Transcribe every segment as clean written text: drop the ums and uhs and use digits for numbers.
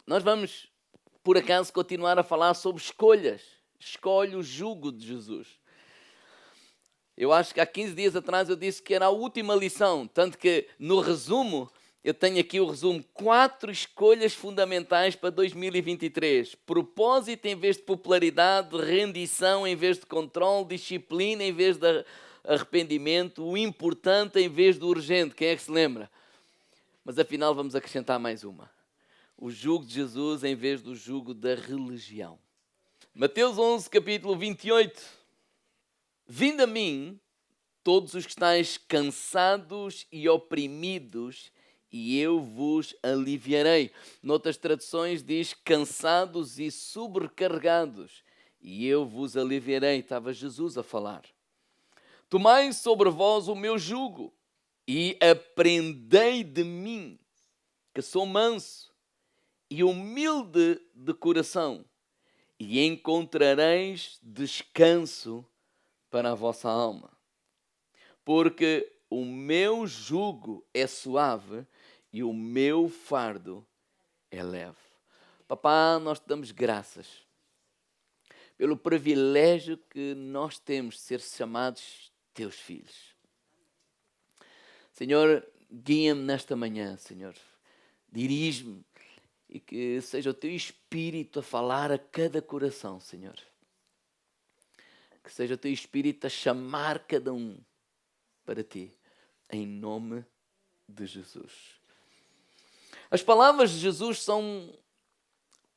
Nós vamos, por acaso, continuar a falar sobre escolhas. Escolhe o jugo de Jesus. Eu acho que há 15 dias atrás eu disse que era a última lição, tanto que no resumo, eu tenho aqui o resumo, 4 escolhas fundamentais para 2023. Propósito em vez de popularidade, rendição em vez de controle, disciplina em vez de arrependimento, o importante em vez do urgente. Quem é que se lembra? Mas afinal vamos acrescentar mais uma. O jugo de Jesus em vez do jugo da religião. Mateus 11, capítulo 28. Vinde a mim, todos os que estáis cansados e oprimidos, e eu vos aliviarei. Noutras traduções diz cansados e sobrecarregados, e eu vos aliviarei. Estava Jesus a falar. Tomai sobre vós o meu jugo, e aprendei de mim, que sou manso e humilde de coração, e encontrareis descanso para a vossa alma. Porque o meu jugo é suave e o meu fardo é leve. Papá, nós te damos graças pelo privilégio que nós temos de ser chamados teus filhos. Senhor, guia-me nesta manhã, Senhor. Dirige-me e que seja o teu Espírito a falar a cada coração, Senhor. Que seja o teu Espírito a chamar cada um para ti, em nome de Jesus. As palavras de Jesus são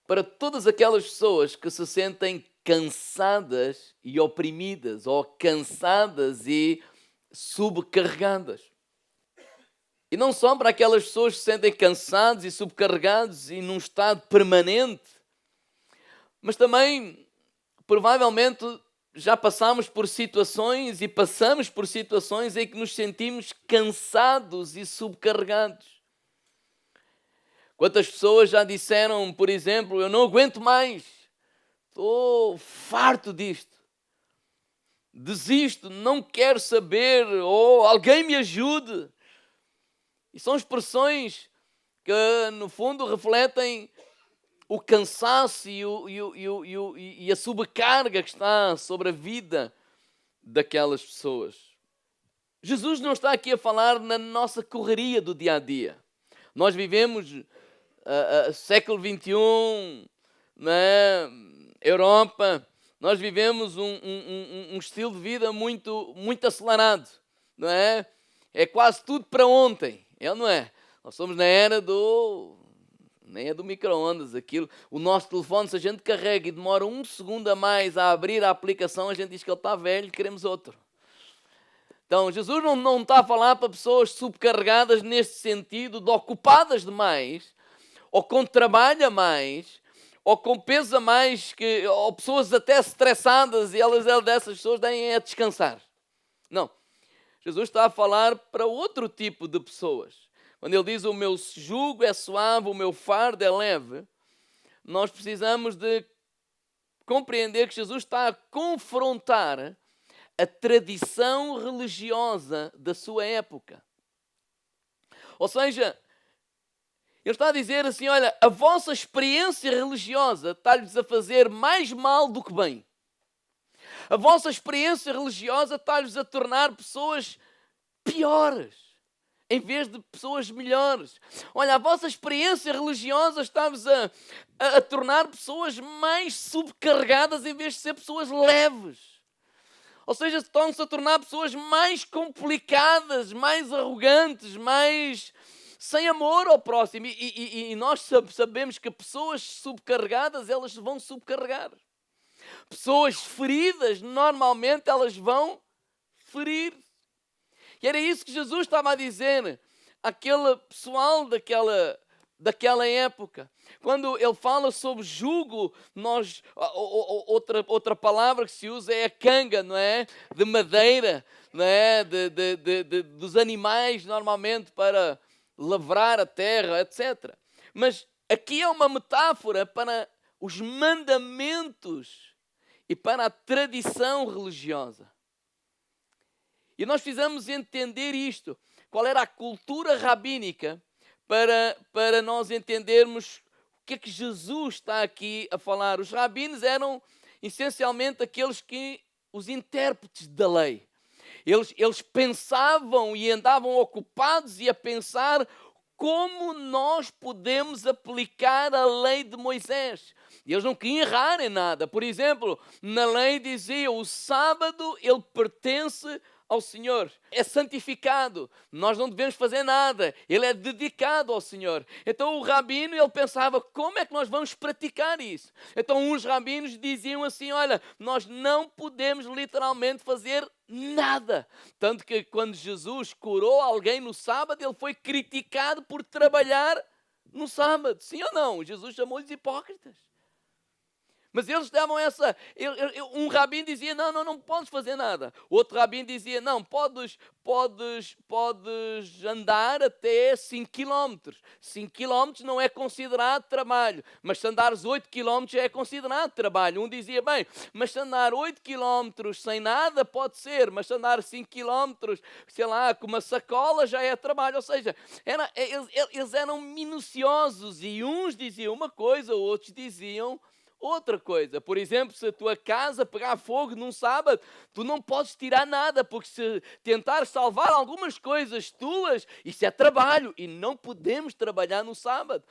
para todas aquelas pessoas que se sentem cansadas e oprimidas, ou cansadas e subcarregadas. E não só para aquelas pessoas que se sentem cansados e subcarregados e num estado permanente, mas também, provavelmente, já passamos por situações e passamos por situações em que nos sentimos cansados e subcarregados. Quantas pessoas já disseram, por exemplo, eu não aguento mais, estou farto disto, desisto, não quero saber, ou alguém me ajude. E são expressões que, no fundo, refletem o cansaço e a sobrecarga que está sobre a vida daquelas pessoas. Jesus não está aqui a falar na nossa correria do dia a dia. Nós vivemos século XXI, né? Europa, nós vivemos um estilo de vida muito acelerado, não é? É quase tudo para ontem, é ou não é? Nós somos na era nem é do micro-ondas, aquilo. O nosso telefone, se a gente carrega e demora 1 segundo a mais a abrir a aplicação, a gente diz que ele está velho, queremos outro. Então, Jesus não está a falar para pessoas subcarregadas neste sentido, de ocupadas demais, ou com trabalho a mais, ou com peso a mais, ou pessoas até estressadas e elas dessas pessoas têm a descansar. Não. Jesus está a falar para outro tipo de pessoas. Quando ele diz o meu jugo é suave, o meu fardo é leve, nós precisamos de compreender que Jesus está a confrontar a tradição religiosa da sua época. Ou seja, ele está a dizer assim, olha, a vossa experiência religiosa está-lhes a fazer mais mal do que bem. A vossa experiência religiosa está-lhes a tornar pessoas piores, em vez de pessoas melhores. Olha, a vossa experiência religiosa está-vos a tornar pessoas mais subcarregadas em vez de ser pessoas leves. Ou seja, estão-se a tornar pessoas mais complicadas, mais arrogantes, mais sem amor ao próximo. E nós sabemos que pessoas subcarregadas, elas vão subcarregar. Pessoas feridas, normalmente, elas vão ferir. E era isso que Jesus estava a dizer àquele pessoal daquela época. Quando ele fala sobre jugo, outra palavra que se usa é a canga, não é? De madeira, não é? Dos animais, normalmente, para lavrar a terra, etc. Mas aqui é uma metáfora para os mandamentos e para a tradição religiosa. E nós precisamos entender isto. Qual era a cultura rabínica para nós entendermos que é que Jesus está aqui a falar? Os rabinos eram essencialmente aqueles que, os intérpretes da lei. Eles pensavam e andavam ocupados e a pensar como nós podemos aplicar a lei de Moisés. E eles não queriam errar em nada. Por exemplo, na lei dizia, o sábado ele pertence ao Senhor, é santificado, nós não devemos fazer nada, ele é dedicado ao Senhor. Então o rabino, ele pensava, como é que nós vamos praticar isso? Então uns rabinos diziam assim, olha, nós não podemos literalmente fazer nada. Tanto que quando Jesus curou alguém no sábado, ele foi criticado por trabalhar no sábado. Sim ou não? Jesus chamou-lhes hipócritas. Mas eles davam essa... Um rabino dizia, não podes fazer nada. Outro rabino dizia, não, podes andar até 5 km. 5 km não é considerado trabalho, mas se andares 8 km já é considerado trabalho. Um dizia, bem, mas se andar 8 km sem nada pode ser, mas se andar 5 km, sei lá, com uma sacola já é trabalho. Ou seja, eles eram minuciosos e uns diziam uma coisa, outros diziam outra coisa. Por exemplo, se a tua casa pegar fogo num sábado, tu não podes tirar nada, porque se tentar salvar algumas coisas tuas, isso é trabalho e não podemos trabalhar no sábado.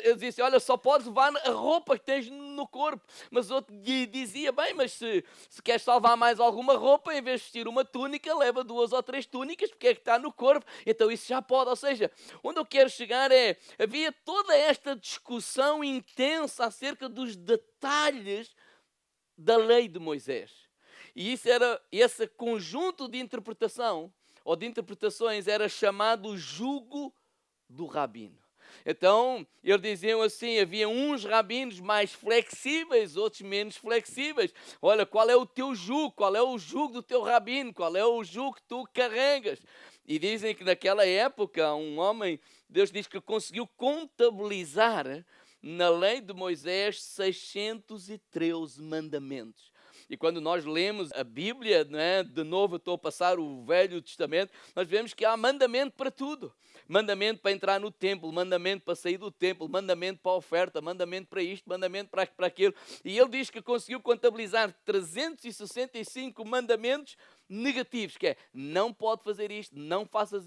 Eu disse, olha, só podes levar a roupa que tens no corpo. Mas outro dizia, bem, mas se queres salvar mais alguma roupa, em vez de vestir uma túnica, leva 2 ou 3 túnicas, porque é que está no corpo, então isso já pode. Ou seja, onde eu quero chegar é, havia toda esta discussão intensa acerca dos detalhes da lei de Moisés. E esse conjunto de interpretação, ou de interpretações, era chamado jugo do rabino. Então, eles diziam assim, havia uns rabinos mais flexíveis, outros menos flexíveis. Olha, qual é o teu jugo? Qual é o jugo do teu rabino? Qual é o jugo que tu carregas? E dizem que naquela época, um homem, Deus diz que conseguiu contabilizar na lei de Moisés 613 mandamentos. E quando nós lemos a Bíblia, não é? De novo eu estou a passar o Velho Testamento, nós vemos que há mandamento para tudo. Mandamento para entrar no templo, mandamento para sair do templo, mandamento para a oferta, mandamento para isto, mandamento para aquilo. E ele diz que conseguiu contabilizar 365 mandamentos negativos, que é, não pode fazer isto, não faças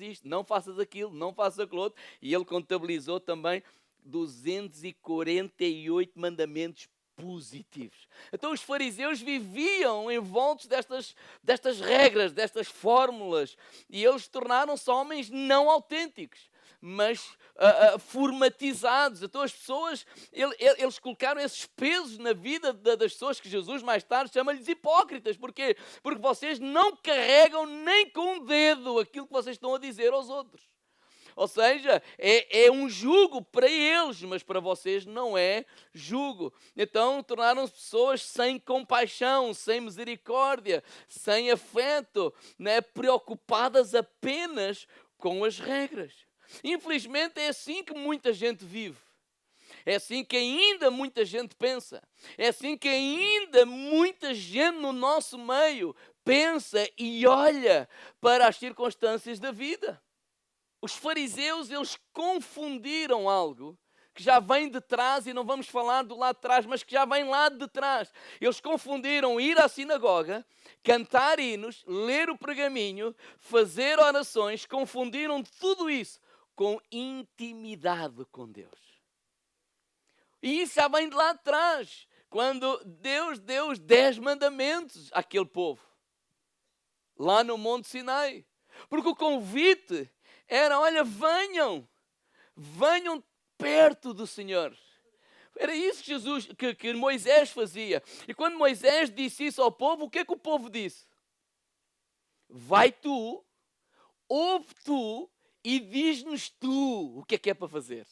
aquilo, não faças aquilo outro. E ele contabilizou também 248 mandamentos positivos. Então os fariseus viviam envoltos destas regras, destas fórmulas, e eles tornaram-se homens não autênticos, mas formatizados. Então as pessoas, eles colocaram esses pesos na vida das pessoas que Jesus mais tarde chama-lhes hipócritas. Porquê? Porque vocês não carregam nem com um dedo aquilo que vocês estão a dizer aos outros. Ou seja, é um jugo para eles, mas para vocês não é jugo. Então, tornaram-se pessoas sem compaixão, sem misericórdia, sem afeto, né? Preocupadas apenas com as regras. Infelizmente, é assim que muita gente vive. É assim que ainda muita gente pensa. É assim que ainda muita gente no nosso meio pensa e olha para as circunstâncias da vida. Os fariseus, eles confundiram algo que já vem de trás, e não vamos falar do lado de trás, mas que já vem lá de trás. Eles confundiram ir à sinagoga, cantar hinos, ler o pergaminho, fazer orações, confundiram tudo isso com intimidade com Deus. E isso já vem de lá de trás, quando Deus deu os 10 mandamentos àquele povo, lá no Monte Sinai. Porque o convite era, olha, venham perto do Senhor. Era isso que Moisés fazia. E quando Moisés disse isso ao povo, o que é que o povo disse? Vai tu, ouve tu e diz-nos tu o que é para fazer.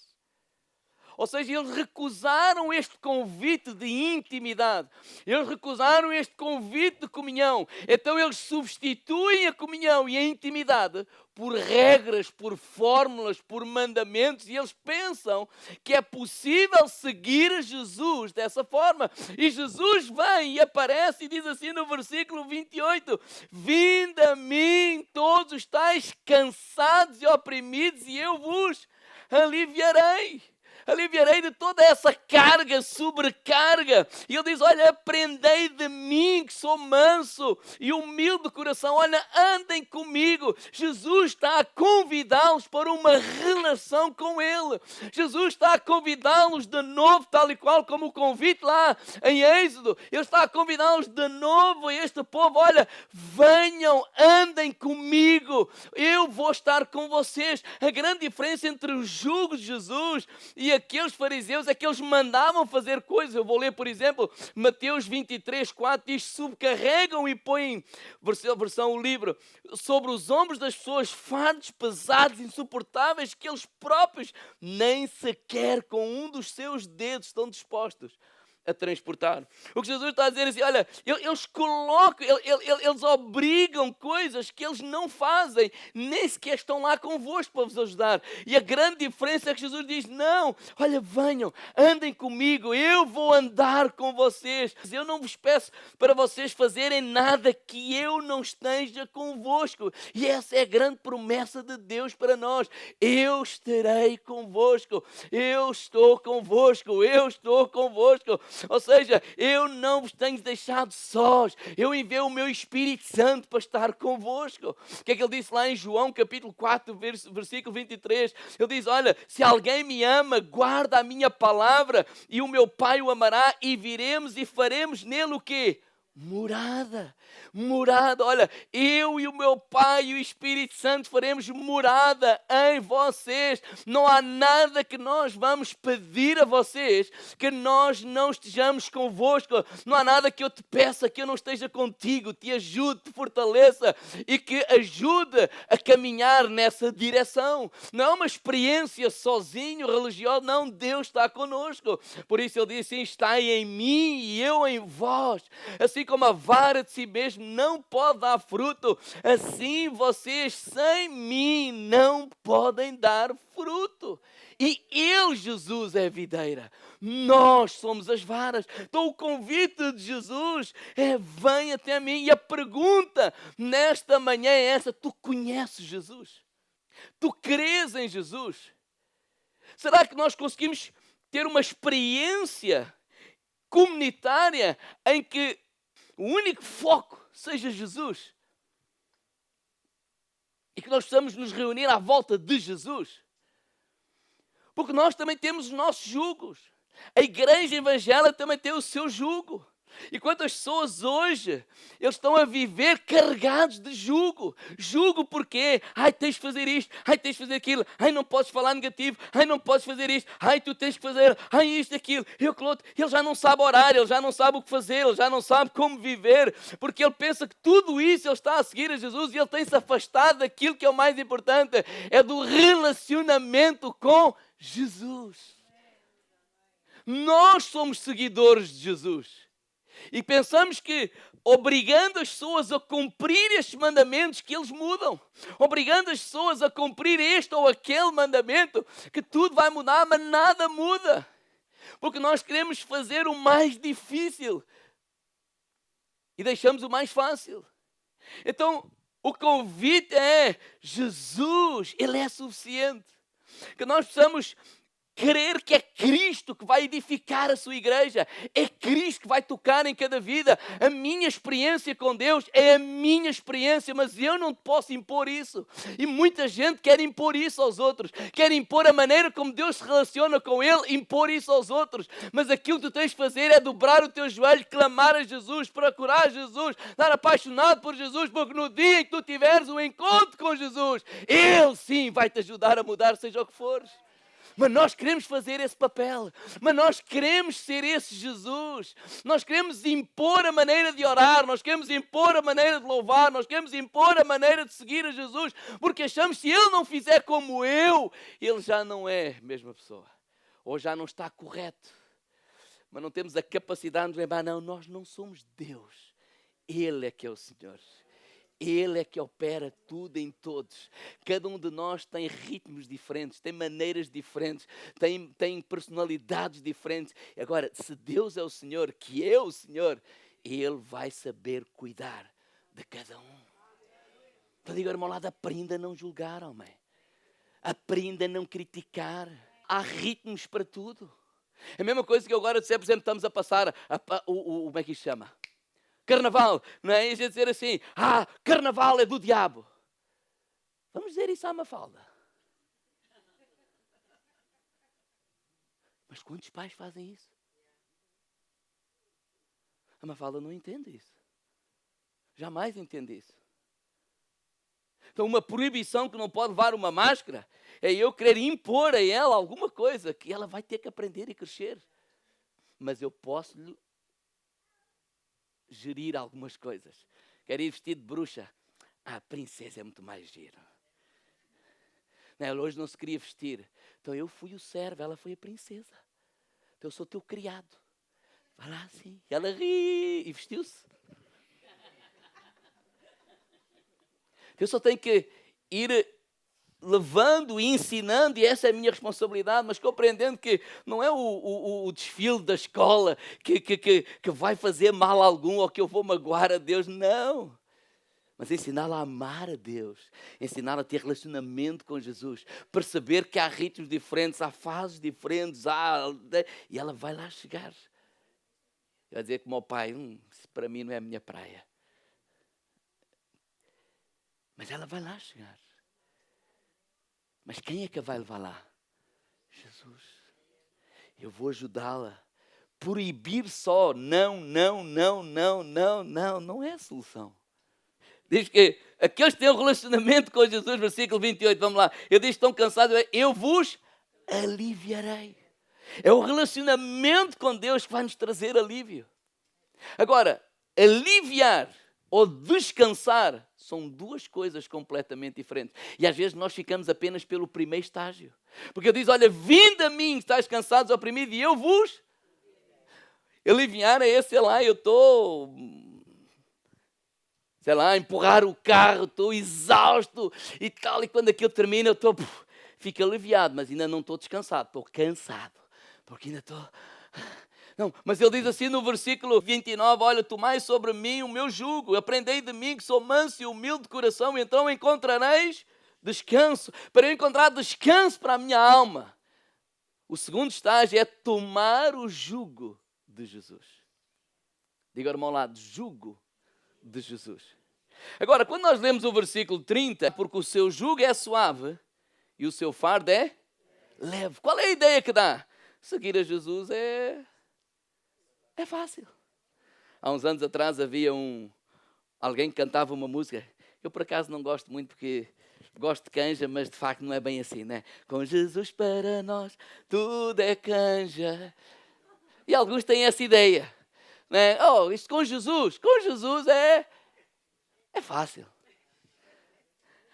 Ou seja, eles recusaram este convite de intimidade. Eles recusaram este convite de comunhão. Então eles substituem a comunhão e a intimidade por regras, por fórmulas, por mandamentos. E eles pensam que é possível seguir a Jesus dessa forma. E Jesus vem e aparece e diz assim no versículo 28. Vinde a mim todos os tais cansados e oprimidos e eu vos aliviarei. aliviarei de toda essa carga, sobrecarga. E ele diz, olha, aprendei de mim que sou manso e humilde de coração. Olha, andem comigo. Jesus está a convidá-los para uma relação com Ele. Jesus está a convidá-los de novo, tal e qual como o convite lá em Êxodo. Ele está a convidá-los de novo a este povo. Olha, venham, andem comigo. Eu vou estar com vocês. A grande diferença entre o jugo de Jesus e aqueles fariseus é que eles mandavam fazer coisas. Eu vou ler, por exemplo, Mateus 23, 4, diz, subcarregam e põem, versão o livro, sobre os ombros das pessoas fardos, pesados, insuportáveis, que eles próprios nem sequer com um dos seus dedos estão dispostos a transportar. O que Jesus está a dizer é assim, olha, eles colocam, eles obrigam coisas que eles não fazem, nem sequer estão lá convosco para vos ajudar. E a grande diferença é que Jesus diz, não, olha, venham, andem comigo, eu vou andar com vocês. Eu não vos peço para vocês fazerem nada que eu não esteja convosco. E essa é a grande promessa de Deus para nós. Eu estarei convosco, eu estou convosco, eu estou convosco. Ou seja, eu não vos tenho deixado sós. Eu enviei o meu Espírito Santo para estar convosco. O que é que ele disse lá em João capítulo 4, versículo 23? Ele diz, olha, se alguém me ama, guarda a minha palavra e o meu Pai o amará e viremos e faremos nele o quê? Morada, morada, olha, eu e o meu Pai e o Espírito Santo faremos morada em vocês. Não há nada que nós vamos pedir a vocês que nós não estejamos convosco. Não há nada que eu te peça que eu não esteja contigo, te ajude, te fortaleça e que ajude a caminhar nessa direção. Não é uma experiência sozinho, religiosa, não, Deus está conosco. Por isso ele diz assim, estai em mim e eu em vós. Assim como a vara de si mesmo não pode dar fruto, assim vocês sem mim não podem dar fruto. E eu, Jesus, é a videira. Nós somos as varas. Então o convite de Jesus é, vem até mim. E a pergunta nesta manhã é essa, tu conheces Jesus? Tu crês em Jesus? Será que nós conseguimos ter uma experiência comunitária em que o único foco seja Jesus? E que nós possamos nos reunir à volta de Jesus? Porque nós também temos os nossos jugos. A igreja evangélica também tem o seu jugo. E quantas pessoas hoje, eles estão a viver carregados de jugo. Jugo porquê? Ai, tens de fazer isto. Ai, tens de fazer aquilo. Ai, não podes falar negativo. Ai, não podes fazer isto. Ai, tu tens que fazer. Ai, isto, aquilo. Ele já não sabe orar. Ele já não sabe o que fazer. Ele já não sabe como viver. Porque ele pensa que tudo isso ele está a seguir a Jesus e ele tem-se afastado daquilo que é o mais importante. É do relacionamento com Jesus. Nós somos seguidores de Jesus. E pensamos que, obrigando as pessoas a cumprir estes mandamentos, que eles mudam. Obrigando as pessoas a cumprir este ou aquele mandamento, que tudo vai mudar, mas nada muda. Porque nós queremos fazer o mais difícil e deixamos o mais fácil. Então, o convite é Jesus, Ele é suficiente. Que nós possamos crer que é Cristo que vai edificar a sua igreja. É Cristo que vai tocar em cada vida. A minha experiência com Deus é a minha experiência, mas eu não posso impor isso. E muita gente quer impor isso aos outros. Quer impor a maneira como Deus se relaciona com Ele, impor isso aos outros. Mas aquilo que tu tens de fazer é dobrar o teu joelho, clamar a Jesus, procurar Jesus, estar apaixonado por Jesus, porque no dia em que tu tiveres um encontro com Jesus, Ele sim vai te ajudar a mudar, seja o que fores. Mas nós queremos fazer esse papel. Mas nós queremos ser esse Jesus. Nós queremos impor a maneira de orar. Nós queremos impor a maneira de louvar. Nós queremos impor a maneira de seguir a Jesus. Porque achamos que se Ele não fizer como eu, Ele já não é a mesma pessoa. Ou já não está correto. Mas não temos a capacidade de nos lembrar, não, nós não somos Deus. Ele é que é o Senhor. Ele é que opera tudo em todos. Cada um de nós tem ritmos diferentes, tem maneiras diferentes, tem personalidades diferentes. Agora, se Deus é o Senhor, que é o Senhor, Ele vai saber cuidar de cada um. Então diga, irmão, lado, aprenda a não julgar, homem. Aprenda a não criticar. Há ritmos para tudo. É a mesma coisa que eu agora disser, por exemplo, estamos a passar como é que isto se chama? Carnaval, não é? E a gente dizer assim, carnaval é do diabo. Vamos dizer isso à Mafalda. Mas quantos pais fazem isso? A Mafalda não entende isso. Jamais entende isso. Então, uma proibição que não pode levar uma máscara é eu querer impor a ela alguma coisa que ela vai ter que aprender e crescer. Mas eu posso lhe gerir algumas coisas. Quer ir vestido de bruxa? A princesa é muito mais gira. Ela hoje não se queria vestir. Então eu fui o servo, ela foi a princesa. Então eu sou teu criado. Vai lá assim. Ela ri e vestiu-se. Eu só tenho que ir levando e ensinando, e essa é a minha responsabilidade, mas compreendendo que não é o desfile da escola que vai fazer mal a algum ou que eu vou magoar a Deus, não. Mas ensiná-la a amar a Deus, ensiná-la a ter relacionamento com Jesus, perceber que há ritmos diferentes, há fases diferentes, e ela vai lá chegar. Vai dizer como ao pai, isso para mim não é a minha praia. Mas ela vai lá chegar. Mas quem é que a vai levar lá? Jesus. Eu vou ajudá-la. Proibir só, não é a solução. Diz que aqueles que têm um relacionamento com Jesus, versículo 28, vamos lá. Eu disse, estão cansados, eu vos aliviarei. É o relacionamento com Deus que vai nos trazer alívio. Agora, aliviar ou descansar são duas coisas completamente diferentes. E às vezes nós ficamos apenas pelo primeiro estágio. Porque ele diz, olha, vinde a mim, estáis cansados, oprimidos, e eu vos aliviar. Sei lá, eu estou, a empurrar o carro, estou exausto e tal. E quando aquilo termina, eu fico aliviado, mas ainda não estou descansado, estou cansado. Porque ainda estou... Não, mas ele diz assim no versículo 29, olha, tomai sobre mim o meu jugo, aprendei de mim que sou manso e humilde de coração, então encontrareis descanso. Para eu encontrar descanso para a minha alma, o segundo estágio é tomar o jugo de Jesus. Diga ao irmão ao lado, jugo de Jesus. Agora, quando nós lemos o versículo 30, porque o seu jugo é suave e o seu fardo é leve. Qual é a ideia que dá? Seguir a Jesus é fácil. Há uns anos atrás havia alguém que cantava uma música. Eu por acaso não gosto muito porque gosto de canja, mas de facto não é bem assim, né? Com Jesus para nós tudo é canja. E alguns têm essa ideia, né? Isto com Jesus é fácil.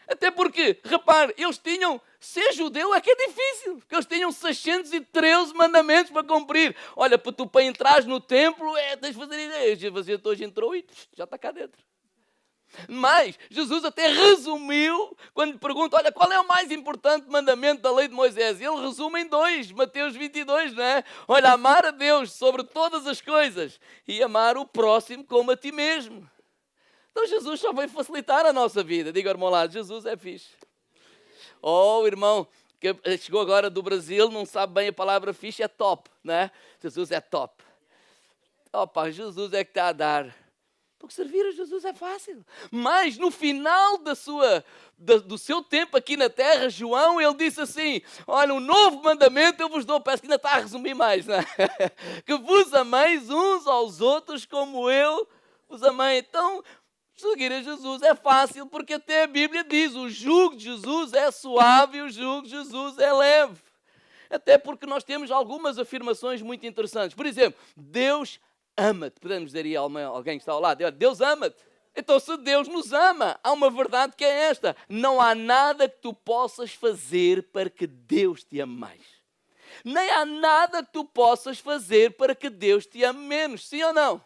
Até porque, repare, eles tinham, ser judeu é que é difícil, porque eles tinham 613 mandamentos para cumprir. Olha, para entrares no templo, tens de fazer ideia. Jesus hoje entrou e já está cá dentro. Mas Jesus até resumiu, quando lhe pergunta, olha, qual é o mais importante mandamento da lei de Moisés? Ele resume em 2, Mateus 22, não é? Olha, amar a Deus sobre todas as coisas e amar o próximo como a ti mesmo. Então Jesus só veio facilitar a nossa vida. Diga ao irmão lá, Jesus é fixe. O irmão que chegou agora do Brasil, não sabe bem a palavra fixe, é top, né? Jesus é top. Opa, Jesus é que está a dar. Porque servir a Jesus é fácil. Mas no final do seu tempo aqui na terra, João, ele disse assim, olha, um novo mandamento eu vos dou. Parece que ainda está a resumir mais, não é? Que vos ameis uns aos outros como eu vos amei. Então, seguir a Jesus é fácil, porque até a Bíblia diz, o jugo de Jesus é suave e o jugo de Jesus é leve. Até porque nós temos algumas afirmações muito interessantes. Por exemplo, Deus ama-te. Podemos dizer aí a alguém que está ao lado, Deus ama-te. Então, se Deus nos ama, há uma verdade que é esta. Não há nada que tu possas fazer para que Deus te ame mais. Nem há nada que tu possas fazer para que Deus te ame menos. Sim ou não?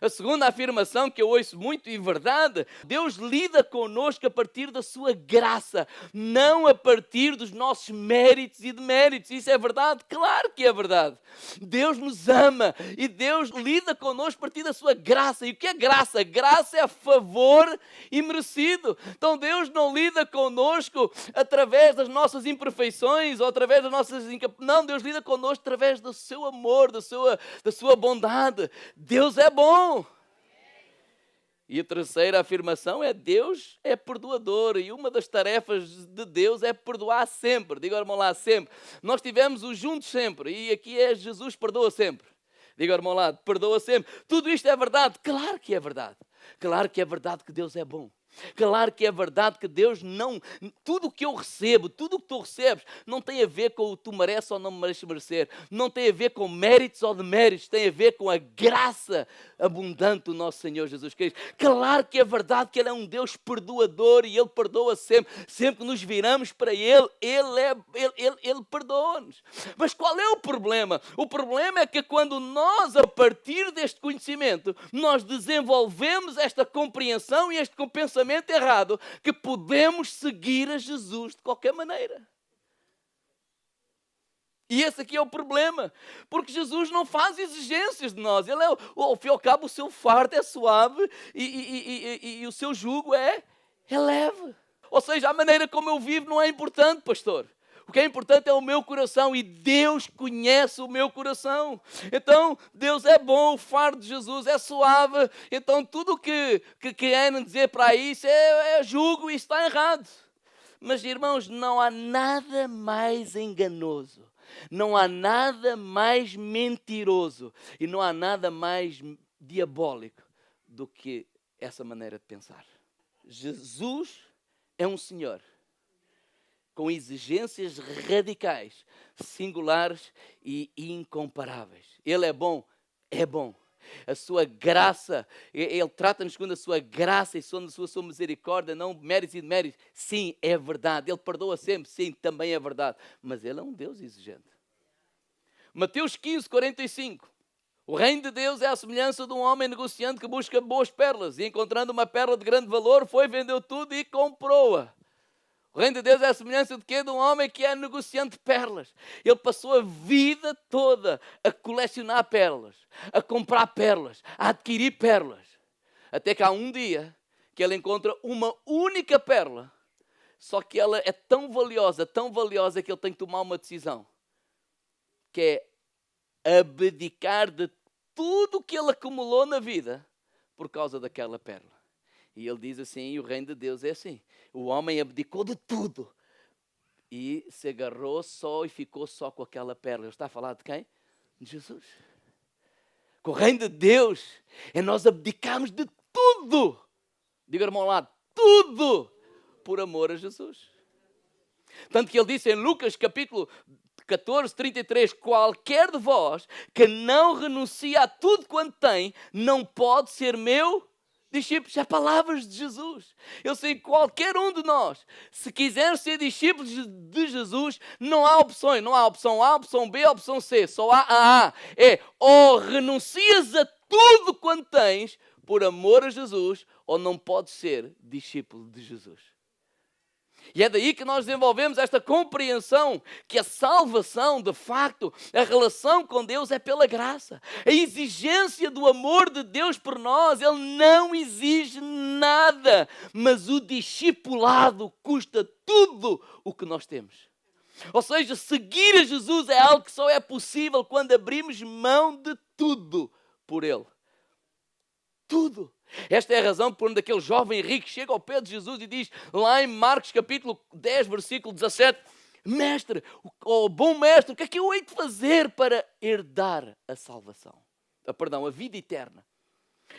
A segunda afirmação que eu ouço muito e verdade, Deus lida connosco a partir da sua graça, não a partir dos nossos méritos e deméritos. Isso é verdade? Claro que é verdade. Deus nos ama e Deus lida connosco a partir da sua graça. E o que é graça? Graça é favor imerecido. Então Deus não lida connosco através das nossas imperfeições ou através das nossas... Não, Deus lida connosco através do seu amor, da sua bondade. Deus é bom. E a terceira afirmação é: Deus é perdoador, e uma das tarefas de Deus é perdoar sempre. Diga, irmão, lá, sempre. Nós tivemos o juntos sempre, e aqui é Jesus perdoa sempre. Diga, irmão, lá, perdoa sempre. Tudo isto é verdade? Claro que é verdade. Claro que é verdade que Deus é bom. Claro que é verdade que Deus não... Tudo o que eu recebo, tudo o que tu recebes, não tem a ver com o que tu mereces ou não mereces merecer. Não tem a ver com méritos ou deméritos. Tem a ver com a graça abundante do nosso Senhor Jesus Cristo. Claro que é verdade que Ele é um Deus perdoador e Ele perdoa sempre. Sempre que nos viramos para Ele, Ele perdoa-nos. Mas qual é o problema? O problema é que quando nós, a partir deste conhecimento, nós desenvolvemos esta compreensão e este pensamento errado, que podemos seguir a Jesus de qualquer maneira. E esse aqui é o problema, porque Jesus não faz exigências de nós. Ele ao fim e ao cabo, o seu fardo é suave e o seu jugo é leve. Ou seja, a maneira como eu vivo não é importante, pastor. O que é importante é o meu coração, e Deus conhece o meu coração. Então, Deus é bom, o fardo de Jesus é suave. Então, tudo o que querem dizer para isso é jugo e está errado. Mas, irmãos, não há nada mais enganoso, não há nada mais mentiroso e não há nada mais diabólico do que essa maneira de pensar. Jesus é um Senhor com exigências radicais, singulares e incomparáveis. Ele é bom, é bom. A sua graça, Ele trata-nos segundo a sua graça e segundo a sua misericórdia, não méritos e deméritos. Sim, é verdade. Ele perdoa sempre, sim, também é verdade. Mas Ele é um Deus exigente. Mateus 15, 45. O reino de Deus é a semelhança de um homem negociante que busca boas pérolas, e encontrando uma pérola de grande valor, foi, vendeu tudo e comprou-a. O reino de Deus é a semelhança de quê? De um homem que é negociante de pérolas. Ele passou a vida toda a colecionar pérolas, a comprar pérolas, a adquirir pérolas. Até que há um dia que ele encontra uma única pérola, só que ela é tão valiosa que ele tem que tomar uma decisão, que é abdicar de tudo o que ele acumulou na vida por causa daquela pérola. E ele diz assim, o reino de Deus é assim. O homem abdicou de tudo e se agarrou só e ficou só com aquela pérola. Ele está a falar de quem? De Jesus. Com o reino de Deus é nós abdicarmos de tudo. Diga, irmão, lá, tudo por amor a Jesus. Tanto que ele disse em Lucas capítulo 14, 33, qualquer de vós que não renuncia a tudo quanto tem, não pode ser meu discípulos. É palavras de Jesus. Eu sei que qualquer um de nós, se quiser ser discípulos de Jesus, não há opções. Não há opção A, opção B, opção C. Só há a A. É ou renuncias a tudo quanto tens por amor a Jesus, ou não podes ser discípulo de Jesus. E é daí que nós desenvolvemos esta compreensão que a salvação, de facto, a relação com Deus é pela graça. A exigência do amor de Deus por nós, Ele não exige nada, mas o discipulado custa tudo o que nós temos. Ou seja, seguir a Jesus é algo que só é possível quando abrimos mão de tudo por Ele. Tudo. Esta é a razão por onde aquele jovem rico chega ao pé de Jesus e diz, lá em Marcos capítulo 10, versículo 17, mestre, bom mestre, o que é que eu hei de fazer para herdar a salvação? A vida eterna.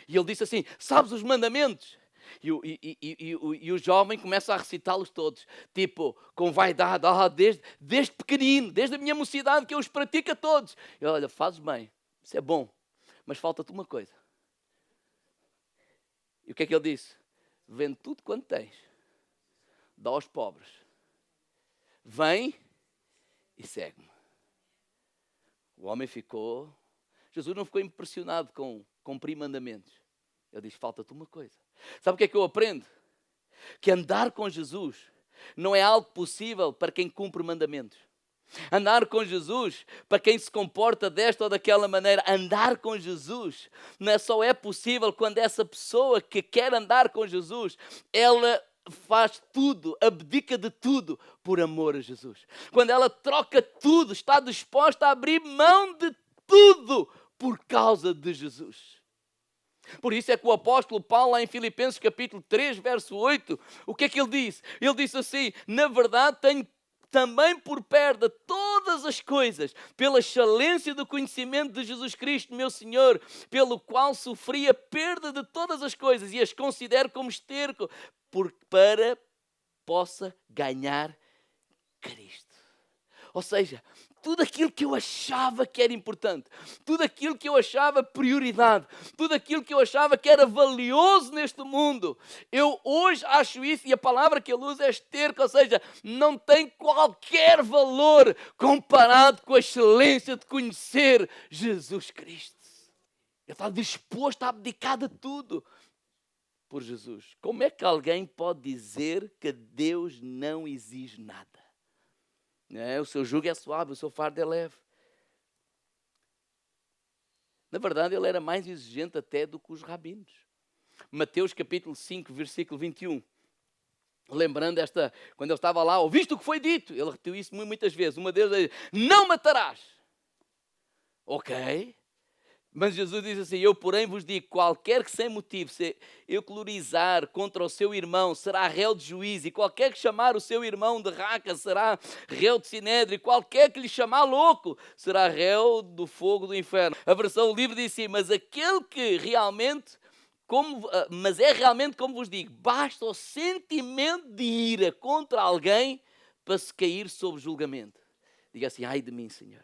E ele disse assim, sabes os mandamentos? E o jovem começa a recitá-los todos, tipo, com vaidade, desde pequenino, desde a minha mocidade que eu os pratico a todos. E olha, fazes bem, isso é bom, mas falta-te uma coisa. E o que é que ele disse? Vende tudo quanto tens, dá aos pobres, vem e segue-me. O homem ficou... Jesus não ficou impressionado com cumprir mandamentos. Ele diz, falta-te uma coisa. Sabe o que é que eu aprendo? Que andar com Jesus não é algo possível para quem cumpre mandamentos. Andar com Jesus, para quem se comporta desta ou daquela maneira, andar com Jesus não é só é possível quando essa pessoa que quer andar com Jesus, ela faz tudo, abdica de tudo por amor a Jesus. Quando ela troca tudo, está disposta a abrir mão de tudo por causa de Jesus. Por isso é que o apóstolo Paulo, lá em Filipenses capítulo 3, verso 8, o que é que ele disse? Ele disse assim, na verdade tenho também por perda todas as coisas, pela excelência do conhecimento de Jesus Cristo, meu Senhor, pelo qual sofri a perda de todas as coisas e as considero como esterco, para possa ganhar Cristo. Ou seja, tudo aquilo que eu achava que era importante, tudo aquilo que eu achava prioridade, tudo aquilo que eu achava que era valioso neste mundo, eu hoje acho isso, e a palavra que ele usa é esterco, ou seja, não tem qualquer valor comparado com a excelência de conhecer Jesus Cristo. Ele está disposto a abdicar de tudo por Jesus. Como é que alguém pode dizer que Deus não exige nada? O seu jugo é suave, o seu fardo é leve. Na verdade, ele era mais exigente até do que os rabinos. Mateus capítulo 5, versículo 21. Lembrando quando ele estava lá, ouviste o que foi dito? Ele repetiu isso muitas vezes. Uma delas, não matarás. Ok. Mas Jesus diz assim, eu porém vos digo, qualquer que sem motivo se euclorizar contra o seu irmão será réu de juízo, e qualquer que chamar o seu irmão de raca será réu de sinédrio, e qualquer que lhe chamar louco será réu do fogo do inferno. A versão livre diz assim, mas aquele que realmente, mas é realmente como vos digo, basta o sentimento de ira contra alguém para se cair sob julgamento. Diga assim, ai de mim, Senhor.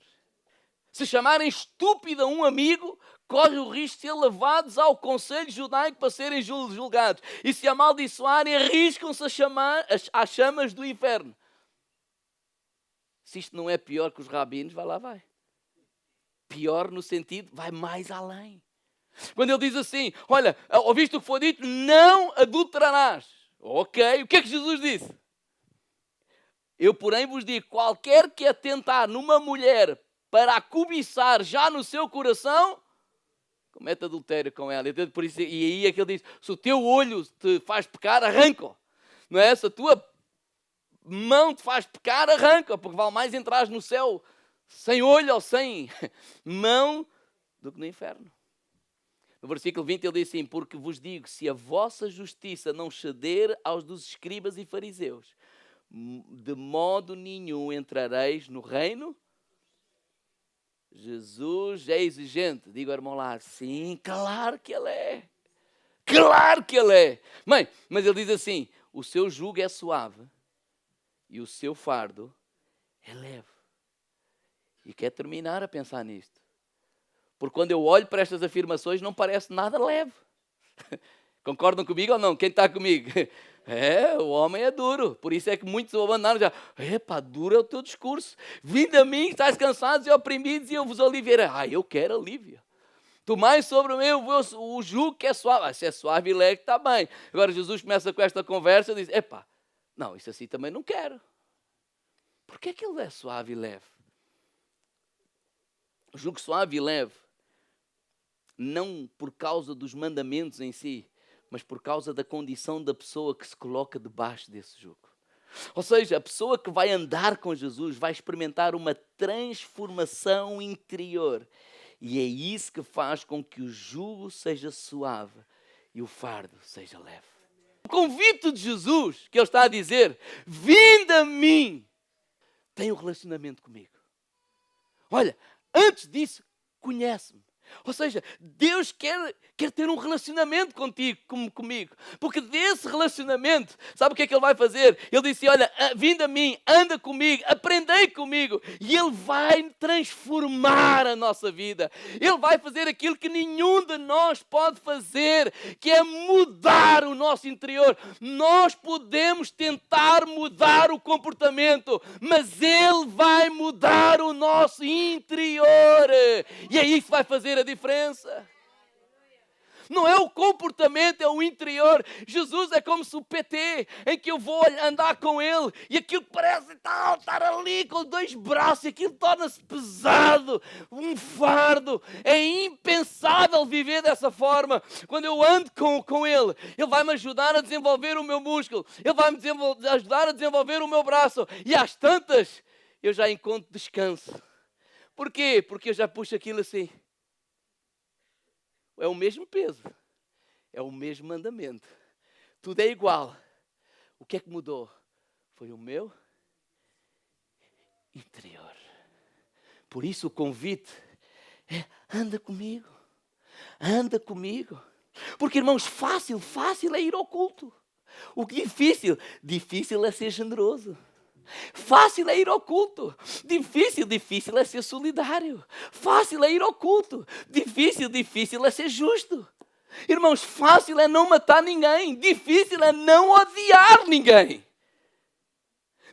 Se chamarem estúpido a um amigo, corre o risco de ser levados ao conselho judaico para serem julgados. E se amaldiçoarem, arriscam-se a chamar às chamas do inferno. Se isto não é pior que os rabinos, vai. Pior no sentido, vai mais além. Quando ele diz assim, olha, ouviste o que foi dito? Não adulterarás. Ok, o que é que Jesus disse? Eu, porém, vos digo, qualquer que atentar numa mulher para a cobiçar já no seu coração, comete adultério com ela. Por isso, e aí é que ele diz, se o teu olho te faz pecar, arranca-o. Não é? Se a tua mão te faz pecar, arranca-o, porque vale mais entrares no céu sem olho ou sem mão do que no inferno. No versículo 20 ele diz assim, porque vos digo, se a vossa justiça não ceder aos dos escribas e fariseus, de modo nenhum entrareis no reino. Jesus é exigente. Diga ao irmão lá, sim, claro que ele é. Claro que ele é. Mãe, mas ele diz assim, o seu jugo é suave e o seu fardo é leve. E quer terminar a pensar nisto. Porque quando eu olho para estas afirmações não parece nada leve. Concordam comigo ou não? Quem está comigo? O homem é duro. Por isso é que muitos o abandonaram já. Duro é o teu discurso. Vinde a mim, estáis cansados e oprimidos, e eu vos aliviarei. Eu quero alívio. Tomai sobre mim o jugo que é suave. Se é suave e leve, está bem. Agora Jesus começa com esta conversa e diz, não, isso assim também não quero. Por que é que ele é suave e leve? O jugo suave e leve, não por causa dos mandamentos em si, mas por causa da condição da pessoa que se coloca debaixo desse jugo. Ou seja, a pessoa que vai andar com Jesus vai experimentar uma transformação interior. E é isso que faz com que o jugo seja suave e o fardo seja leve. O convite de Jesus, que ele está a dizer, vinde a mim, tem um relacionamento comigo. Olha, antes disso, conhece-me. Ou seja, Deus quer ter um relacionamento contigo, comigo. Porque desse relacionamento, sabe o que é que Ele vai fazer? Ele disse, olha, vinde a mim, anda comigo, aprendei comigo. E Ele vai transformar a nossa vida. Ele vai fazer aquilo que nenhum de nós pode fazer, que é mudar o nosso interior. Nós podemos tentar mudar o comportamento, mas Ele vai mudar o nosso interior. E é isso que vai fazer a diferença. Não é o comportamento, é o interior. Jesus é como se o PT, em que eu vou andar com ele e aquilo parece tal, estar ali com 2 braços e aquilo torna-se pesado, um fardo. É impensável viver dessa forma. Quando eu ando com ele, ele vai-me ajudar a desenvolver o meu músculo, ele vai-me ajudar a desenvolver o meu braço e às tantas eu já encontro descanso. Porquê? Porque eu já puxo aquilo assim. É o mesmo peso. É o mesmo mandamento. Tudo é igual. O que é que mudou? Foi o meu interior. Por isso o convite é: anda comigo. Anda comigo. Porque, irmãos, fácil é ir ao culto. O que difícil é ser generoso. Fácil é ir ao culto. Difícil é ser solidário. Fácil é ir ao culto. Difícil é ser justo. Irmãos, fácil é não matar ninguém. Difícil é não odiar ninguém.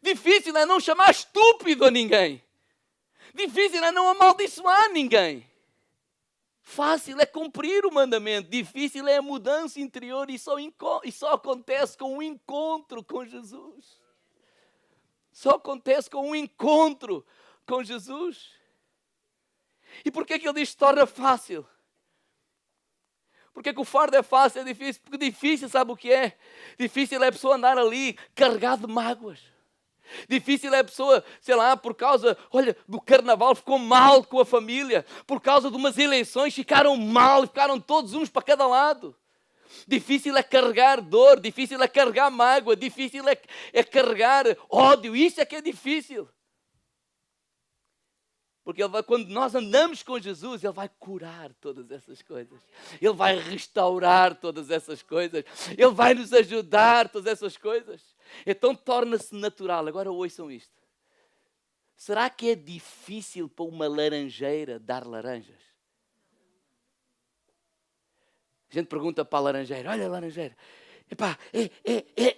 Difícil é não chamar estúpido a ninguém. Difícil é não amaldiçoar ninguém. Fácil é cumprir o mandamento. Difícil é a mudança interior e só acontece com um encontro com Jesus. Só acontece com um encontro com Jesus. E por que ele diz que se torna fácil? Por que o fardo é fácil, é difícil? Porque difícil, sabe o que é? Difícil é a pessoa andar ali carregado de mágoas. Difícil é a pessoa, sei lá, por causa, do carnaval ficou mal com a família. Por causa de umas eleições ficaram mal, ficaram todos uns para cada lado. Difícil é carregar dor, difícil é carregar mágoa, difícil é carregar ódio. Isso é que é difícil. Porque quando nós andamos com Jesus, Ele vai curar todas essas coisas. Ele vai restaurar todas essas coisas. Ele vai nos ajudar todas essas coisas. Então torna-se natural. Agora ouçam isto. Será que é difícil para uma laranjeira dar laranjas? A gente pergunta para a laranjeira: olha, laranjeira, epá,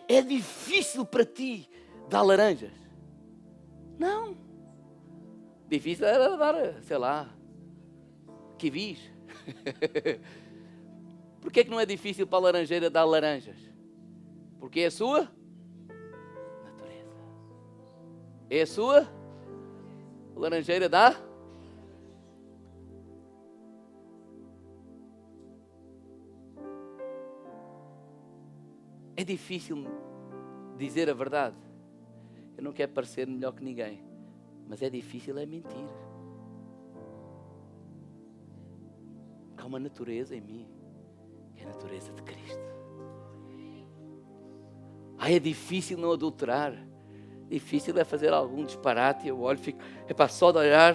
é difícil para ti dar laranjas? Não. Difícil era dar, sei lá, kiwis. Por que não é difícil para a laranjeira dar laranjas? Porque é a sua natureza. É a sua laranjeira dá. É difícil dizer a verdade. Eu não quero parecer melhor que ninguém, mas é difícil mentir. Há uma natureza em mim, que é a natureza de Cristo. É difícil não adulterar. Difícil é fazer algum disparate. Eu olho e fico, só de olhar,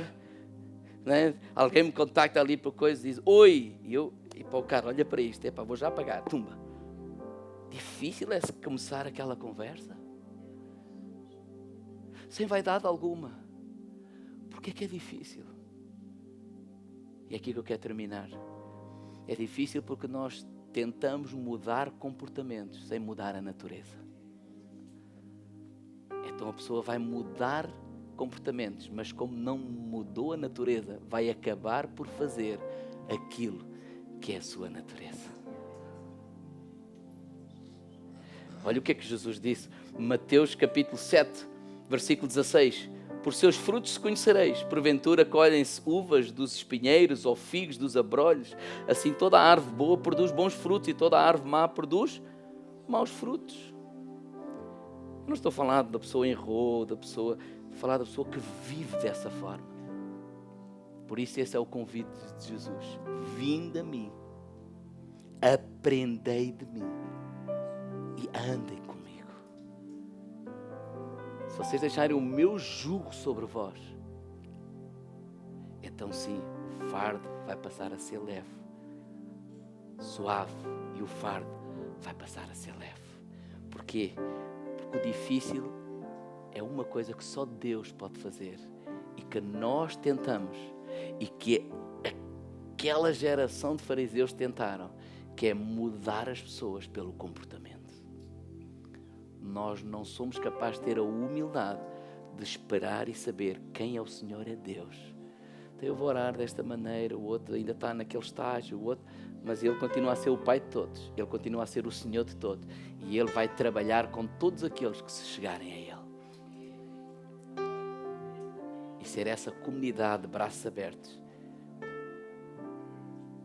né? Alguém me contacta ali por coisa e diz oi, e para o cara, olha para isto, vou já pagar, tumba. Difícil é começar aquela conversa sem vaidade alguma. Porque é que é difícil? E é aqui que eu quero terminar. É difícil porque nós tentamos mudar comportamentos sem mudar a natureza. Então a pessoa vai mudar comportamentos, mas como não mudou a natureza, vai acabar por fazer aquilo que é a sua natureza. Olha o que é que Jesus disse. Mateus capítulo 7, versículo 16. Por seus frutos se conhecereis. Porventura colhem-se uvas dos espinheiros ou figos dos abrolhos. Assim toda a árvore boa produz bons frutos e toda a árvore má produz maus frutos. Eu não estou a falar da pessoa errou, estou a falar da pessoa que vive dessa forma. Por isso esse é o convite de Jesus. Vinde a mim, aprendei de mim e andem comigo. Se vocês deixarem o meu jugo sobre vós, então sim, o fardo vai passar a ser leve, suave, e o fardo vai passar a ser leve. Porquê? Porque o difícil é uma coisa que só Deus pode fazer e que nós tentamos e que aquela geração de fariseus tentaram, que é mudar as pessoas pelo comportamento. Nós não somos capazes de ter a humildade de esperar e saber quem é o Senhor, é Deus. Então eu vou orar desta maneira, o outro ainda está naquele estágio, o outro, mas ele continua a ser o Pai de todos, ele continua a ser o Senhor de todos, e ele vai trabalhar com todos aqueles que se chegarem a ele. E ser essa comunidade de braços abertos.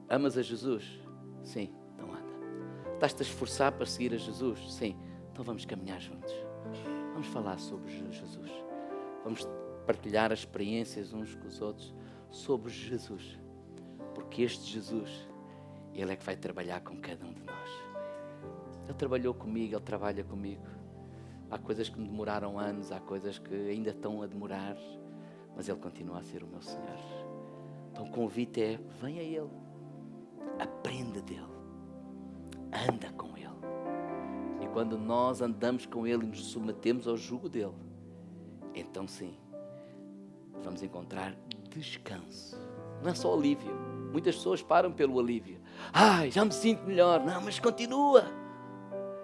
Amas a Jesus? Sim, então anda. Estás-te a esforçar para seguir a Jesus? Sim, então vamos caminhar juntos. Vamos falar sobre Jesus. Vamos partilhar as experiências uns com os outros sobre Jesus. Porque este Jesus, Ele é que vai trabalhar com cada um de nós. Ele trabalhou comigo, Ele trabalha comigo. Há coisas que me demoraram anos, há coisas que ainda estão a demorar, mas Ele continua a ser o meu Senhor. Então o convite é, vem a Ele, aprenda dEle, anda com Ele. E quando nós andamos com Ele e nos submetemos ao jugo dEle, então sim, vamos encontrar descanso. Não é só alívio. Muitas pessoas param pelo alívio. Ai, já me sinto melhor. Não, mas continua.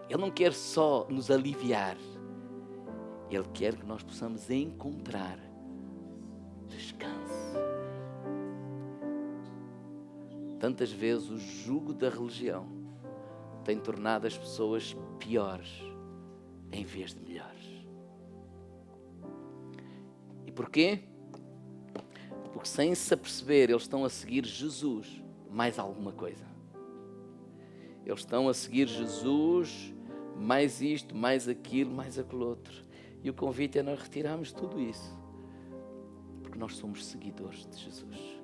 Ele não quer só nos aliviar. Ele quer que nós possamos encontrar descanso. Tantas vezes o jugo da religião tem tornado as pessoas piores em vez de melhores. E porquê? Porque sem se aperceber, eles estão a seguir Jesus mais alguma coisa. Eles estão a seguir Jesus mais isto, mais aquilo, mais aquele outro. E o convite é nós retirarmos tudo isso. Porque nós somos seguidores de Jesus.